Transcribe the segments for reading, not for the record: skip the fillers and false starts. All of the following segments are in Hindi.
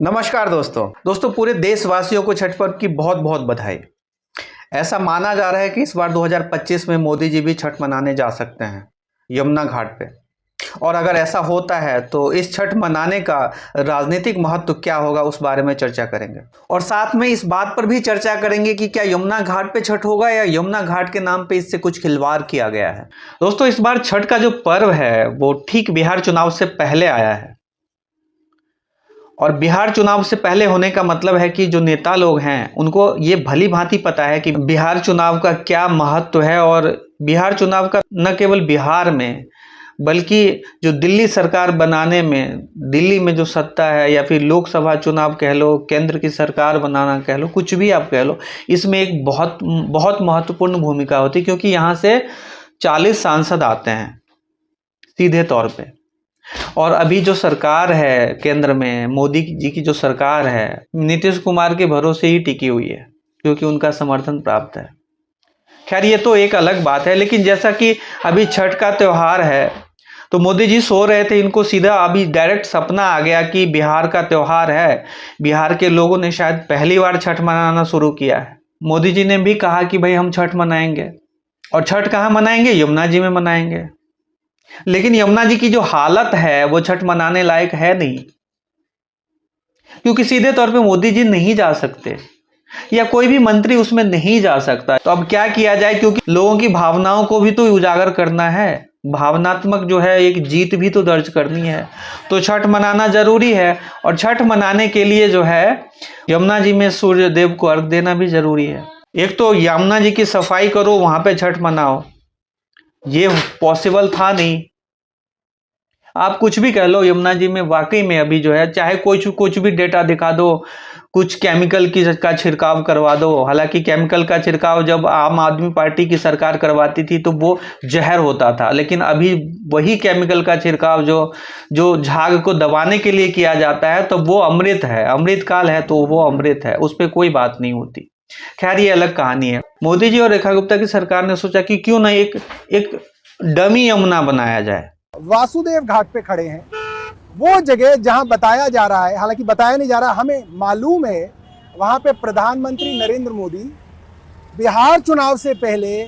नमस्कार दोस्तों पूरे देशवासियों को छठ पर्व की बहुत बहुत बधाई। ऐसा माना जा रहा है कि इस बार 2025 में मोदी जी भी छठ मनाने जा सकते हैं यमुना घाट पे। और अगर ऐसा होता है तो इस छठ मनाने का राजनीतिक महत्व क्या होगा, उस बारे में चर्चा करेंगे। और साथ में इस बात पर भी चर्चा करेंगे कि क्या यमुना घाट पे छठ होगा या यमुना घाट के नाम पे इससे कुछ खिलवाड़ किया गया है। दोस्तों, इस बार छठ का जो पर्व है वो ठीक बिहार चुनाव से पहले आया है। और बिहार चुनाव से पहले होने का मतलब है कि जो नेता लोग हैं उनको ये भली भांति पता है कि बिहार चुनाव का क्या महत्व है। और बिहार चुनाव का न केवल बिहार में बल्कि जो दिल्ली सरकार बनाने में, दिल्ली में जो सत्ता है, या फिर लोकसभा चुनाव कह लो, केंद्र की सरकार बनाना कह लो, कुछ भी आप कह लो, इसमें एक बहुत बहुत महत्वपूर्ण भूमिका होती है। क्योंकि यहाँ से 40 सांसद आते हैं सीधे तौर पे। और अभी जो सरकार है केंद्र में, मोदी जी की जो सरकार है, नीतीश कुमार के भरोसे ही टिकी हुई है क्योंकि उनका समर्थन प्राप्त है। खैर, ये तो एक अलग बात है। लेकिन जैसा कि अभी छठ का त्योहार है तो मोदी जी सो रहे थे, इनको सीधा अभी डायरेक्ट सपना आ गया कि बिहार का त्योहार है, बिहार के लोगों ने शायद पहली बार छठ मनाना शुरू किया है। मोदी जी ने भी कहा कि भाई हम छठ मनाएंगे। और छठ कहाँ मनाएंगे? यमुना जी में मनाएंगे। लेकिन यमुना जी की जो हालत है वो छठ मनाने लायक है नहीं, क्योंकि सीधे तौर पे मोदी जी नहीं जा सकते या कोई भी मंत्री उसमें नहीं जा सकता। तो अब क्या किया जाए, क्योंकि लोगों की भावनाओं को भी तो उजागर करना है, भावनात्मक जो है एक जीत भी तो दर्ज करनी है। तो छठ मनाना जरूरी है। और छठ मनाने के लिए जो है यमुना जी में सूर्य देव को अर्घ देना भी जरूरी है। एक तो यमुना जी की सफाई करो, वहां पे छठ मनाओ, ये पॉसिबल था नहीं। आप कुछ भी कह लो, यमुना जी में वाकई में अभी जो है, चाहे कुछ भी डेटा दिखा दो, कुछ केमिकल की का छिड़काव करवा दो। हालांकि केमिकल का छिड़काव जब आम आदमी पार्टी की सरकार करवाती थी तो वो जहर होता था, लेकिन अभी वही केमिकल का छिड़काव जो जो झाग को दबाने के लिए किया जाता है तो वो अमृत है, अमृत काल है तो वो अमृत है, उस पर कोई बात नहीं होती। खैर, ये अलग कहानी है। मोदी जी और रेखा गुप्ता की सरकार ने सोचा कि क्यों ना एक डमी यमुना बनाया जाए। वासुदेव घाट पे खड़े हैं, वो जगह जहां बताया जा रहा है, हालांकि बताया नहीं जा रहा, हमें मालूम है वहां पे प्रधानमंत्री नरेंद्र मोदी बिहार चुनाव से पहले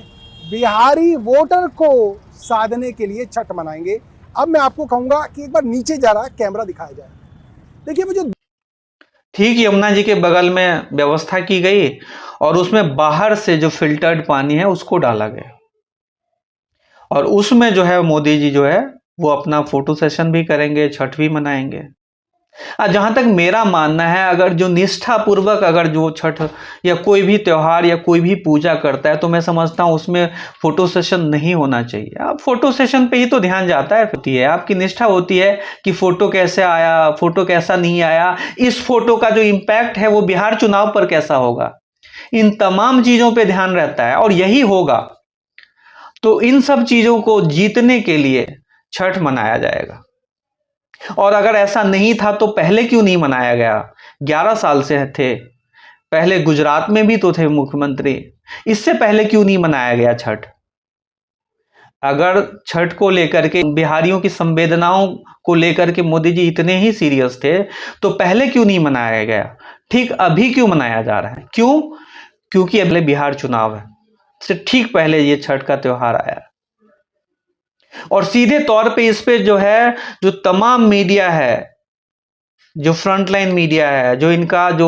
बिहारी वोटर को साधने के लिए छठ मनाएंगे। अब मैं आपको कहूंगा कि एक बार नीचे जा रहा कैमरा दिखाया जाए। देखिए वो जो ठीक यमुना जी के बगल में व्यवस्था की गई और उसमें बाहर से जो फिल्टर्ड पानी है उसको डाला गया। और उसमें जो है मोदी जी जो है वो अपना फोटो सेशन भी करेंगे, छठ भी मनाएंगे। जहां तक मेरा मानना है, अगर जो निष्ठा पूर्वक अगर जो छठ या कोई भी त्योहार या कोई भी पूजा करता है तो मैं समझता हूं उसमें फोटो सेशन नहीं होना चाहिए। आप फोटो सेशन पे ही तो ध्यान जाता है, होती है आपकी निष्ठा होती है कि फोटो कैसे आया, फोटो कैसा नहीं आया, इस फोटो का जो इम्पैक्ट है वो बिहार चुनाव पर कैसा होगा, इन तमाम चीजों पे ध्यान रहता है और यही होगा। तो इन सब चीजों को जीतने के लिए छठ मनाया जाएगा। और अगर ऐसा नहीं था तो पहले क्यों नहीं मनाया गया? 11 साल से थे, पहले गुजरात में भी तो थे मुख्यमंत्री, इससे पहले क्यों नहीं मनाया गया छठ? अगर छठ को लेकर के, बिहारियों की संवेदनाओं को लेकर के मोदी जी इतने ही सीरियस थे तो पहले क्यों नहीं मनाया गया? ठीक अभी क्यों मनाया जा रहा है? क्यों? क्योंकि अगले बिहार चुनाव है, इससे ठीक पहले ये छठ का त्योहार आया। और सीधे तौर पे इस पे जो है, जो तमाम मीडिया है, जो फ्रंटलाइन मीडिया है, जो इनका जो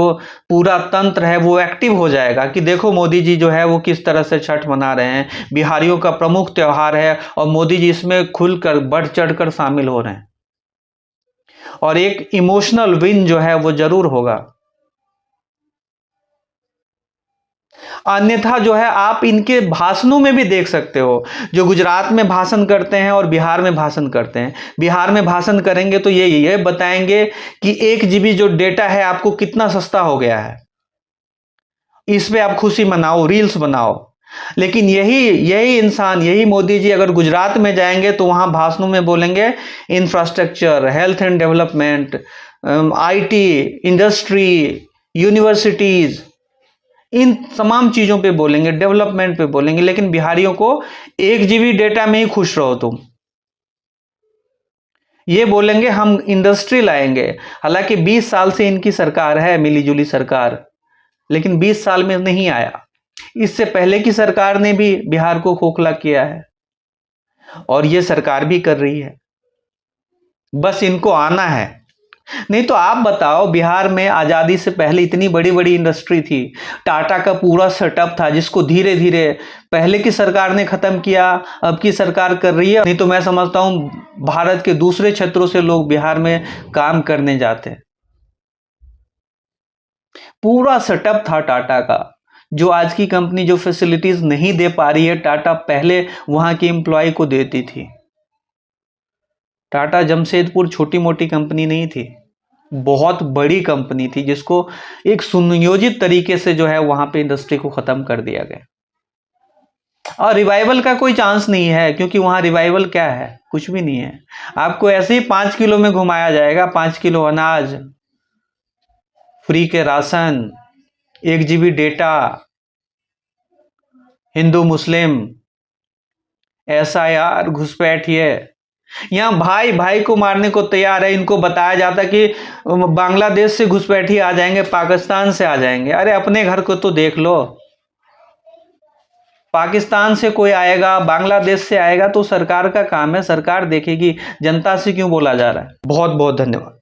पूरा तंत्र है वो एक्टिव हो जाएगा कि देखो मोदी जी जो है वो किस तरह से छठ मना रहे हैं, बिहारियों का प्रमुख त्योहार है और मोदी जी इसमें खुलकर बढ़ चढ़कर शामिल हो रहे हैं। और एक इमोशनल विन जो है वो जरूर होगा। अन्यथा जो है आप इनके भाषणों में भी देख सकते हो, जो गुजरात में भाषण करते हैं और बिहार में भाषण करते हैं। बिहार में भाषण करेंगे तो ये बताएंगे कि 1 GB जो डेटा है आपको कितना सस्ता हो गया है, इस पे आप खुशी मनाओ, रील्स बनाओ। लेकिन यही इंसान, यही मोदी जी अगर गुजरात में जाएंगे तो वहां भाषणों में बोलेंगे infrastructure, health and development, IT, industry, universities, इन तमाम चीजों पे बोलेंगे, डेवलपमेंट पे बोलेंगे। लेकिन बिहारियों को 1 GB डेटा में ही खुश रहो तुम, ये बोलेंगे हम इंडस्ट्री लाएंगे। हालांकि 20 साल से इनकी सरकार है, मिलीजुली सरकार, लेकिन 20 साल में नहीं आया। इससे पहले की सरकार ने भी बिहार को खोखला किया है और ये सरकार भी कर रही है, बस इनको आना है। नहीं तो आप बताओ, बिहार में आजादी से पहले इतनी बड़ी बड़ी इंडस्ट्री थी, टाटा का पूरा सेटअप था, जिसको धीरे धीरे पहले की सरकार ने खत्म किया, अब की सरकार कर रही है। नहीं तो मैं समझता हूं भारत के दूसरे क्षेत्रों से लोग बिहार में काम करने जाते हैं। पूरा सेटअप था टाटा का, जो आज की कंपनी जो फैसिलिटीज नहीं दे पा रही है, टाटा पहले वहां के एम्प्लॉय को देती थी। टाटा जमशेदपुर छोटी मोटी कंपनी नहीं थी, बहुत बड़ी कंपनी थी, जिसको एक सुनियोजित तरीके से जो है वहां पे इंडस्ट्री को खत्म कर दिया गया। और रिवाइवल का कोई चांस नहीं है, क्योंकि वहां रिवाइवल क्या है, कुछ भी नहीं है। आपको ऐसे ही 5 किलो में घुमाया जाएगा, 5 किलो अनाज, फ्री के राशन, 1 GB डेटा, हिंदू मुस्लिम, SIR, घुसपैठ। ये यहाँ भाई भाई को मारने को तैयार है। इनको बताया जाता कि बांग्लादेश से घुसपैठी आ जाएंगे, पाकिस्तान से आ जाएंगे। अरे अपने घर को तो देख लो, पाकिस्तान से कोई आएगा, बांग्लादेश से आएगा तो सरकार का काम है, सरकार देखेगी। जनता से क्यों बोला जा रहा है। बहुत बहुत धन्यवाद।